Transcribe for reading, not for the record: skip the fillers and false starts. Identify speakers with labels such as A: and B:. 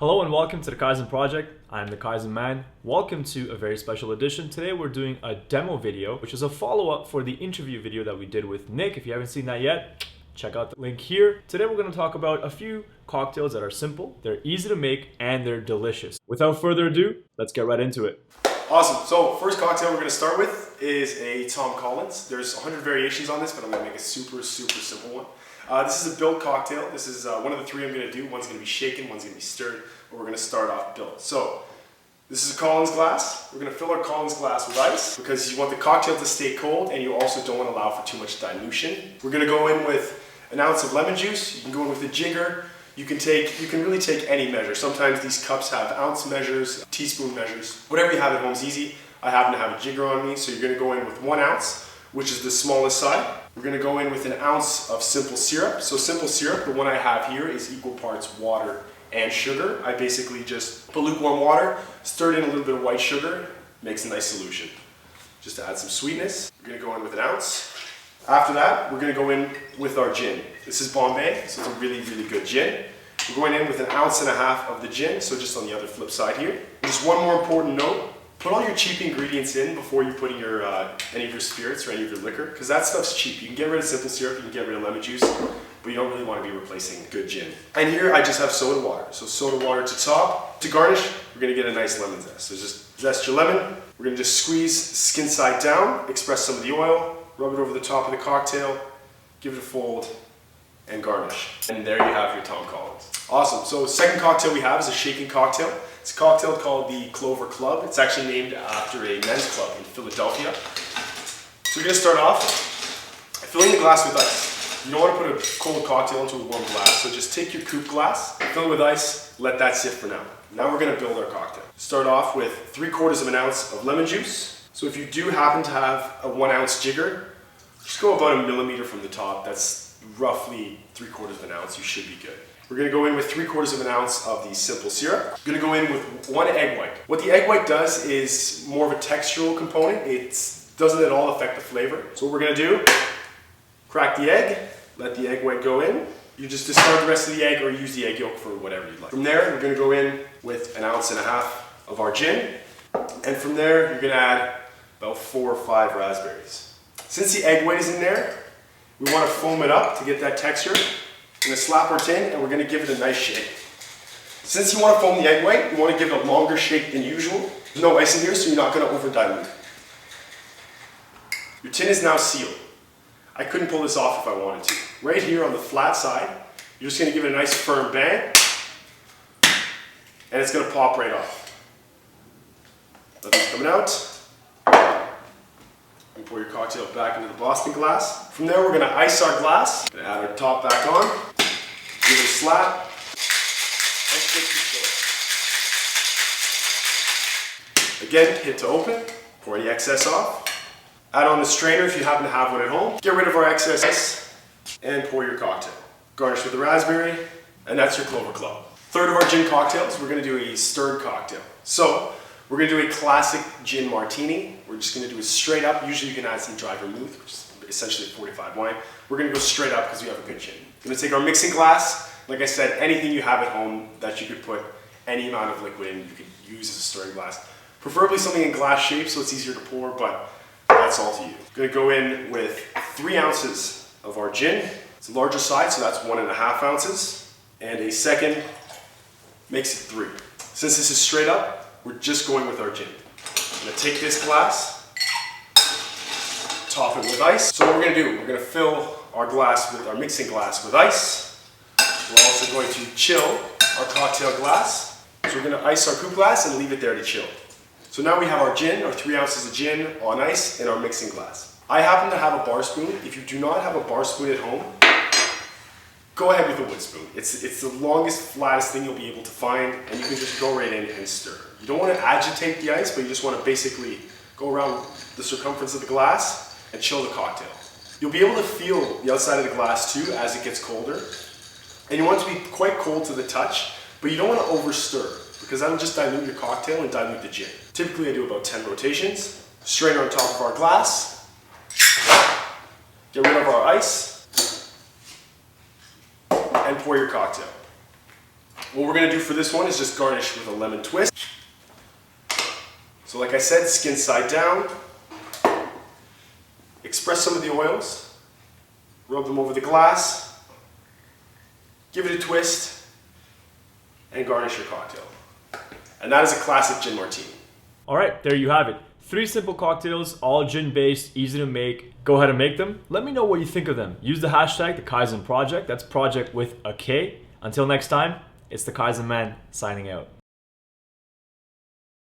A: Hello and welcome to the Kaizen Project. I'm the Kaizen Man. Welcome to a very special edition. Today we're doing a demo video, which is a follow-up for the interview video that we did with Nick. If you haven't seen that yet, check out the link here. Today we're going to talk about a few cocktails that are simple, they're easy to make, and they're delicious. Without further ado, let's get right into it.
B: Awesome. So first cocktail we're going to start with is a Tom Collins. There's 100 variations on this, but I'm going to make a super simple one. This is a built cocktail. This is one of the three I'm going to do. One's going to be shaken, one's going to be stirred, but we're going to start off built. So this is a Collins glass. We're going to fill our Collins glass with ice because you want the cocktail to stay cold and you also don't want to allow for too much dilution. We're going to go in with an ounce of lemon juice. You can go in with a jigger. You can really take any measure. Sometimes these cups have ounce measures, teaspoon measures. Whatever you have at home is easy. I happen to have a jigger on me, so you're going to go in with 1 ounce, which is the smallest side. We're going to go in with an ounce of simple syrup. So simple syrup, the one I have here, is equal parts water and sugar. I basically just put lukewarm water, stirred in a little bit of white sugar, makes a nice solution. Just to add some sweetness. We're going to go in with an ounce. After that, we're going to go in with our gin. This is Bombay, so it's a really good gin. We're going in with 1.5 ounces of the gin, so just on the other flip side here. Just one more important note. Put all your cheap ingredients in before you put in your any of your spirits or any of your liquor, because that stuff's cheap. You can get rid of simple syrup, you can get rid of lemon juice, but you don't really want to be replacing good gin. And here I just have soda water. So soda water to top. To garnish, we're going to get a nice lemon zest. So just zest your lemon. We're going to just squeeze skin side down, express some of the oil, rub it over the top of the cocktail, give it a fold, and garnish. And there you have your Tom Collins. Awesome. So second cocktail we have is a shaken cocktail. It's a cocktail called the Clover Club. It's actually named after a men's club in Philadelphia. So we're going to start off filling the glass with ice. You don't want to put a cold cocktail into a warm glass, so just take your Coupe glass, fill it with ice, let that sit for now. Now we're going to build our cocktail. Start off with 3/4 ounce of lemon juice. So if you do happen to have a 1 ounce jigger, just go about 1 millimeter from the top. That's roughly 3/4 ounce. You should be good. We're going to go in with 3/4 ounce of the simple syrup. We're going to go in with 1 egg white. What the egg white does is more of a textural component. It doesn't at all affect the flavor. So what we're going to do, crack the egg, let the egg white go in. You just discard the rest of the egg or use the egg yolk for whatever you'd like. From there, we're going to go in with 1.5 ounces of our gin. And from there, you're going to add about 4 or 5 raspberries. Since the egg white is in there, we want to foam it up to get that texture. We're going to slap our tin and we're going to give it a nice shake. Since you want to foam the egg white, you want to give it a longer shake than usual. There's no ice in here, so you're not going to over dilute. Your tin is now sealed. I couldn't pull this off if I wanted to. Right here on the flat side, you're just going to give it a nice firm bang, and it's going to pop right off. Nothing's coming out. And pour your cocktail back into the Boston glass. From there, we're going to ice our glass. Going to add our top back on. Give it a slap. And shake the Again, hit to open. Pour any excess off. Add on the strainer if you happen to have one at home. Get rid of our excess ice and pour your cocktail. Garnish with a raspberry, and that's your Clover Club. Third of our gin cocktails, we're going to do a stirred cocktail. So we're going to do a classic gin martini. We're just going to do it straight up. Usually you can add some dry vermouth, which is essentially a 45 wine. We're going to go straight up because we have a good gin. We're going to take our mixing glass. Like I said, anything you have at home that you could put any amount of liquid in, you could use as a stirring glass. Preferably something in glass shape so it's easier to pour, but that's all to you. I'm going to go in with 3 ounces of our gin. It's a larger size, so that's 1.5 ounces. And a second makes it 3. Since this is straight up, we're just going with our gin. I'm going to take this glass, top it with ice. So what we're going to do, we're going to fill our glass with our mixing glass with ice. We're also going to chill our cocktail glass. So we're going to ice our Coupe glass and leave it there to chill. So now we have our gin, our 3 ounces of gin on ice in our mixing glass. I happen to have a bar spoon. If you do not have a bar spoon at home, go ahead with a wood spoon. It's the longest, flattest thing you'll be able to find, and you can just go right in and stir. You don't want to agitate the ice, but you just want to basically go around the circumference of the glass and chill the cocktail. You'll be able to feel the outside of the glass too as it gets colder. And you want it to be quite cold to the touch, but you don't want to over stir, because that'll just dilute your cocktail and dilute the gin. Typically I do about 10 rotations. Strainer on top of our glass. Get rid of our ice. And pour your cocktail. What we're gonna do for this one is just garnish with a lemon twist. So like I said, skin side down. Express some of the oils. Rub them over the glass. Give it a twist. And garnish your cocktail. And that is a classic gin martini.
A: All right, there you have it. 3 simple cocktails, all gin based, easy to make. Go ahead and make them. Let me know what you think of them. Use the hashtag, the Kaizen Projekt. That's project with a K. Until next time, it's the Kaizen Man signing out.